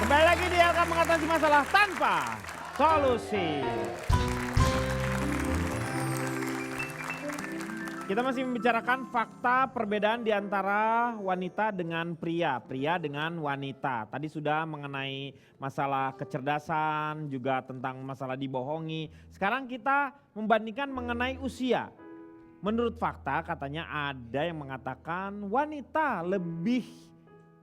Kembali lagi di LK mengatasi masalah tanpa solusi. Kita masih membicarakan fakta perbedaan di antara wanita dengan pria, pria dengan wanita. Tadi sudah mengenai masalah kecerdasan, juga tentang masalah dibohongi. Sekarang kita membandingkan mengenai usia. Menurut fakta katanya ada yang mengatakan wanita lebih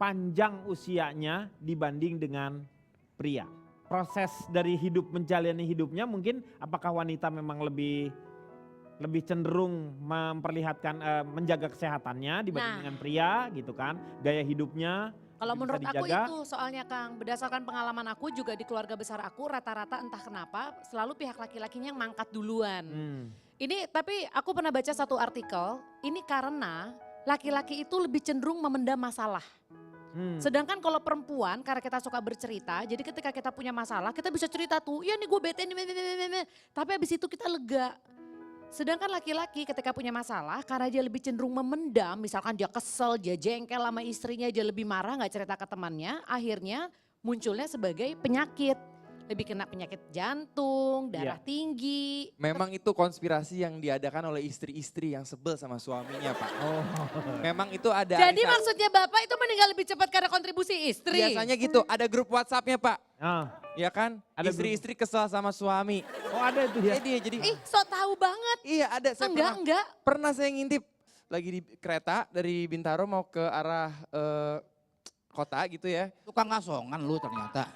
panjang usianya dibanding dengan pria. Proses dari hidup menjalani hidupnya mungkin apakah wanita memang lebih cenderung memperlihatkan menjaga kesehatannya dibanding dengan pria gitu kan. Gaya hidupnya Kalau bisa menurut aku dijaga. itu soalnya Kang, berdasarkan pengalaman aku juga di keluarga besar aku rata-rata entah kenapa selalu pihak laki-lakinya yang mangkat duluan. Ini tapi aku pernah baca satu artikel, ini karena laki-laki itu lebih cenderung memendam masalah. Sedangkan kalau perempuan karena kita suka bercerita, jadi ketika kita punya masalah kita bisa cerita tuh, ya nih gue bete nih, tapi habis itu kita lega. Sedangkan laki-laki ketika punya masalah karena dia lebih cenderung memendam, misalkan dia kesel, dia jengkel sama istrinya, dia lebih marah gak cerita ke temannya, akhirnya munculnya sebagai penyakit. Lebih kena penyakit jantung, darah tinggi. Memang itu konspirasi yang diadakan oleh istri-istri yang sebel sama suaminya Pak. Memang itu ada. Jadi maksudnya Bapak itu meninggal lebih cepat karena kontribusi istri? Biasanya gitu, ada grup WhatsApp-nya Pak. Ya kan, Ada istri-istri kesel sama suami. Oh ada itu ya? Jadi Ih sok tahu banget. iya ada. Saya Enggak. Pernah saya ngintip lagi di kereta dari Bintaro mau ke arah kota gitu ya. Tukang ngasongan lu ternyata.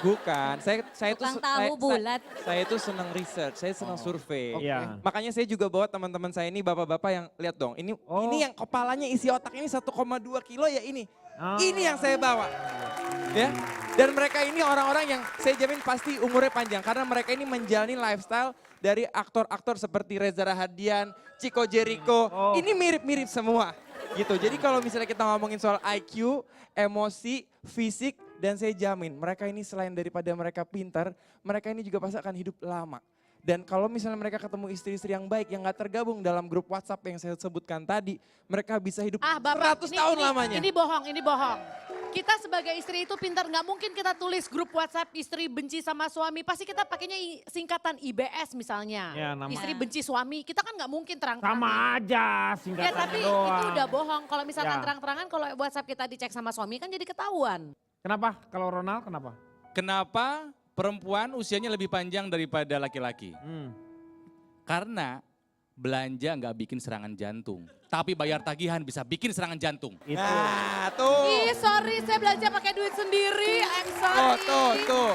Bukan, saya itu Tukang tahu bulat. saya itu senang research, saya senang survei. Iya. Makanya saya juga bawa teman-teman saya ini bapak-bapak yang lihat dong, ini yang kepalanya isi otak ini 1,2 kilo ya ini. Ini yang saya bawa. Ya. Dan mereka ini orang-orang yang saya jamin pasti umurnya panjang karena mereka ini menjalani lifestyle dari aktor-aktor seperti Reza Rahadian, Chico Jericho. Ini mirip-mirip semua. Gitu. Jadi kalau misalnya kita ngomongin soal IQ, emosi, fisik, dan saya jamin mereka ini selain daripada mereka pintar, mereka ini juga pasti akan hidup lama. Dan kalau misalnya mereka ketemu istri-istri yang baik, yang gak tergabung dalam grup WhatsApp yang saya sebutkan tadi, mereka bisa hidup 100 tahun lamanya. Ini bohong. Kita sebagai istri itu pintar, nggak mungkin kita tulis grup WhatsApp istri benci sama suami, pasti kita pakainya singkatan IBS misalnya. Ya, nama. Istri benci suami, kita kan nggak mungkin terang-terangan. Sama aja Ya singkatannya tapi doang. itu udah bohong, kalau misalkan Ya. terang-terangan kalau WhatsApp kita dicek sama suami kan jadi ketahuan. Kenapa kalau Ronald kenapa? Kenapa perempuan usianya lebih panjang daripada laki-laki? Karena belanja nggak bikin serangan jantung. Tapi bayar tagihan bisa bikin serangan jantung. Itu. Nah tuh, Ih sorry saya belanja pakai duit sendiri, I'm sorry. tuh.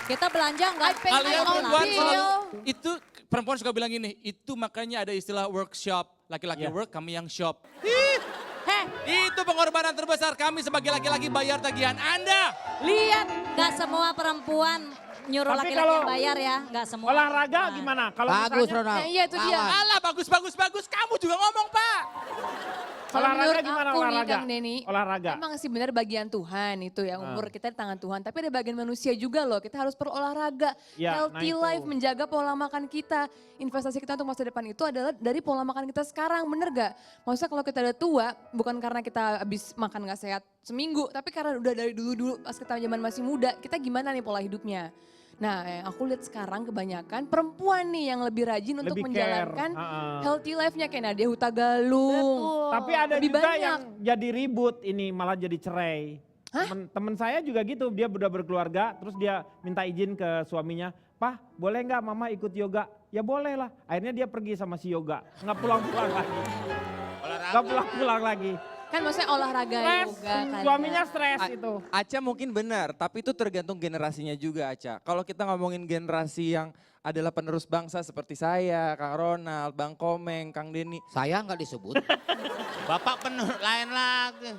Kita belanja enggak I pay my Kalian own perempuan bill. selalu, itu perempuan suka bilang gini, itu makanya ada istilah workshop. Laki-laki Iya. work, kami yang shop. Heh, Itu pengorbanan terbesar kami sebagai laki-laki bayar tagihan Anda. lihat. Enggak semua perempuan nyuruh Tapi laki-laki kalau yang bayar ya, enggak semua. Olahraga Nah. gimana? Kalau Bagus misalnya Ronald. Nah, iya itu dia. Lawan. Alah bagus. Kamu juga ngomong Pak. Kalau olahraga menurut gimana aku nih olahraga? Kang Denny, Olahraga. emang sih benar bagian Tuhan itu ya, umur kita di tangan Tuhan. Tapi ada bagian manusia juga loh, kita harus berolahraga. Ya, Healthy nah itu. life, menjaga pola makan kita. Investasi kita untuk masa depan itu adalah dari pola makan kita sekarang, bener gak? Maksudnya kalau kita udah tua, bukan karena kita habis makan gak sehat seminggu, tapi karena udah dari dulu-dulu pas kita zaman masih muda, kita gimana nih pola hidupnya. Nah yang aku lihat sekarang kebanyakan perempuan nih yang lebih rajin untuk Lebih care, menjalankan heeh. healthy life-nya kayak Nadia Hutagalung. Betul. Tapi ada Lebih juga banyak. yang jadi ribut ini malah jadi cerai. Temen saya juga gitu, dia udah berkeluarga terus dia minta izin ke suaminya. Pah boleh nggak mama ikut yoga? Ya boleh lah. Akhirnya dia pergi sama si yoga. Nggak pulang-pulang lagi. Nggak pulang-pulang lagi. Kan maksudnya olahraga Stres, yoga kan. suaminya stres itu. Aca mungkin benar, tapi itu tergantung generasinya juga Aca. Kalau kita ngomongin generasi yang adalah penerus bangsa seperti saya, Kang Ronald, Bang Komeng, Kang Denny. Saya nggak disebut. Bapak penuh lain lagi.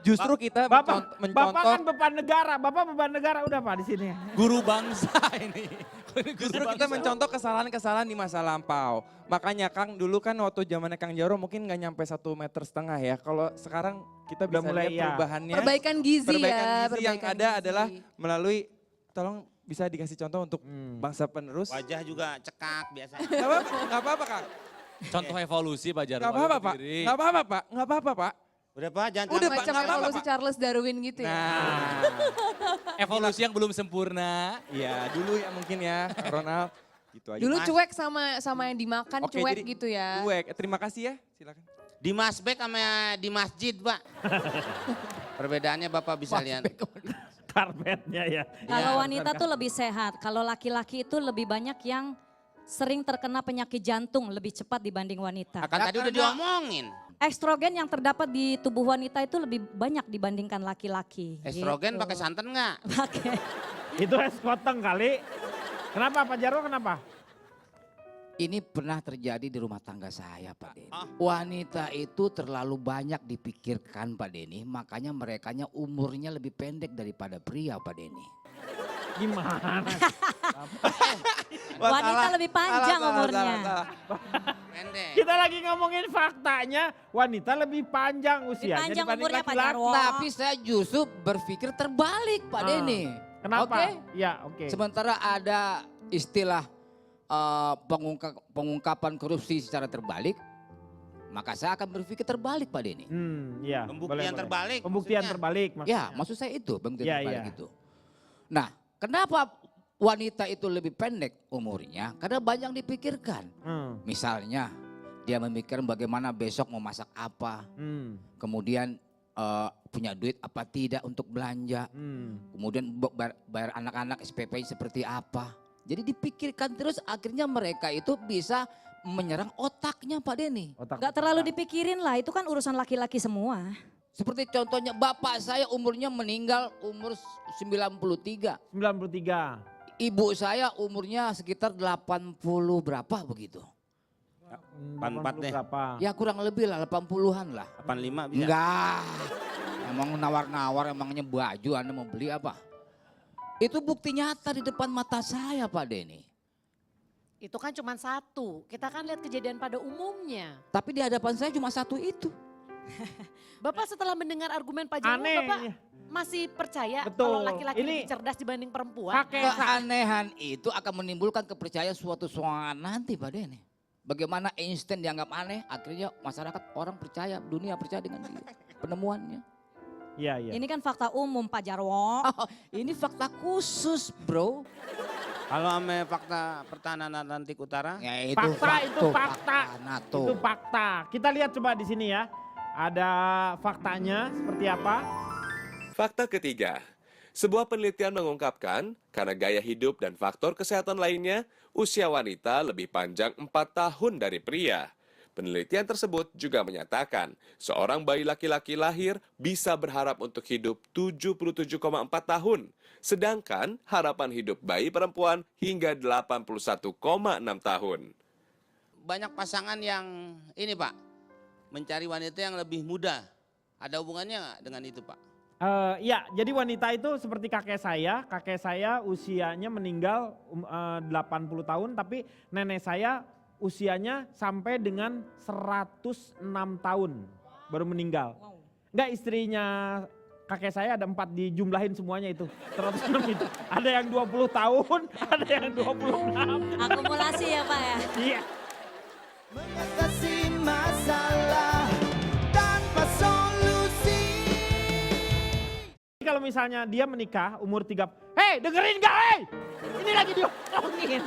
Justru kita Bapak mencontoh, kan beban negara, Bapak beban negara udah Pak di sini. Guru bangsa ini. justru kita mencontoh kesalahan-kesalahan di masa lampau. Makanya Kang dulu kan waktu zamannya Kang Jaro mungkin nggak nyampe 1,5 meter ya. Kalau sekarang kita Udah bisa mulai, lihat ya. perubahannya. Perbaikan gizi Perbaikan ya. gizi yang perbaikan ada gizi. adalah melalui, tolong bisa dikasih contoh untuk bangsa penerus. Wajah juga cekak biasanya. Nggak apa-apa Kang. Contoh evolusi Pak Jarwo. Nggak apa-apa Pak. Diri. Nggak apa-apa Pak. Nggak apa-apa Pak. Udah Pak, jangan Udah, terlalu- Pak, Macam nggak apa-apa, evolusi Pak. Charles Darwin gitu ya. Nah, Evolusi yang belum sempurna. iya dulu ya mungkin ya Ronald. Gitu aja. Dulu Mas. cuek sama yang dimakan Oke, cuek jadi gitu ya. Cuek. Terima kasih ya, silakan. Di masbek sama di masjid Pak. Perbedaannya Bapak bisa lihat. Karpetnya ya. Kalau wanita tuh lebih sehat, kalau laki-laki itu lebih banyak yang sering terkena penyakit jantung lebih cepat dibanding wanita. Akan tadi udah diomongin. Estrogen yang terdapat di tubuh wanita itu lebih banyak dibandingkan laki-laki. Estrogen Gitu. pakai santan nggak? Pakai. Itu es koteng kali. Kenapa Pak Jarwo, kenapa? Ini pernah terjadi di rumah tangga saya Pak Denny. Ah. Wanita itu terlalu banyak dipikirkan Pak Denny, makanya merekanya umurnya lebih pendek daripada pria Pak Denny. Gimana? Wah, Wanita salah, lebih panjang salah, umurnya. salah. Pendek. Kita lagi ngomongin faktanya, wanita lebih panjang usianya panjang dibanding umurnya, Pak laki-laki. Jarwo. Tapi saya justru berpikir terbalik Pak Ah. Denny. Kenapa? Oke. Ya, oke. Sementara ada istilah pengungkapan korupsi secara terbalik, maka saya akan berpikir terbalik Pak Denny. Iya. Pembuktian boleh. terbalik. Pembuktian maksudnya. terbalik maksudnya. Ya, maksud saya itu pembuktian Iya, terbalik iya. itu. Nah, kenapa wanita itu lebih pendek umurnya? Karena banyak dipikirkan. Misalnya, dia memikirkan bagaimana besok mau masak apa, kemudian punya duit apa tidak untuk belanja, kemudian bayar anak-anak SPP seperti apa. Jadi dipikirkan terus akhirnya mereka itu bisa menyerang otaknya Pak Denny. Gak terlalu dipikirin lah, itu kan urusan laki-laki semua. Seperti contohnya bapak saya umurnya meninggal umur 93. 93. Ibu saya umurnya sekitar 80 berapa begitu. 84 deh. Berapa? Ya kurang lebih lah 80-an lah. 85 bisa. Enggak. Emang nawar-nawar emangnya baju Anda mau beli apa? Itu bukti nyata di depan mata saya Pak Denny. Itu kan cuma satu, kita kan lihat kejadian pada umumnya. Tapi di hadapan saya cuma satu itu. Bapak setelah mendengar argumen Pak Jarwo, Aneh Bapak ini. masih percaya Betul. kalau laki-laki Ini- lebih cerdas dibanding perempuan? Keanehan itu akan menimbulkan kepercayaan suatu saat nanti Pak Denny. Bagaimana Einstein dianggap aneh, akhirnya masyarakat orang percaya, dunia percaya dengan dia. Penemuannya. Iya, iya. Ini kan fakta umum Pak Jarwo. Oh, ini fakta khusus bro. Kalau sama fakta pertahanan Atlantik Utara. Ya, itu fakta. NATO. Itu fakta. Kita lihat coba di sini ya. Ada faktanya seperti apa? Fakta ketiga, sebuah penelitian mengungkapkan karena gaya hidup dan faktor kesehatan lainnya, usia wanita lebih panjang 4 tahun dari pria. Penelitian tersebut juga menyatakan seorang bayi laki-laki lahir bisa berharap untuk hidup 77,4 tahun, sedangkan harapan hidup bayi perempuan hingga 81,6 tahun. Banyak pasangan yang ini Pak, mencari wanita yang lebih muda. Ada hubungannya nggak dengan itu Pak? Ya, jadi wanita itu seperti kakek saya usianya meninggal 80 tahun, tapi nenek saya usianya sampai dengan 106 tahun baru meninggal. Enggak, istrinya kakek saya ada 4, dijumlahin semuanya itu, 106 itu. Ada yang 20 tahun, ada yang 26. Akumulasi ya Pak ya. Iya. Mengatasi masalah tanpa solusi. Kalau misalnya dia menikah umur 3, hei dengerin gak hei? Ini lagi diomongin.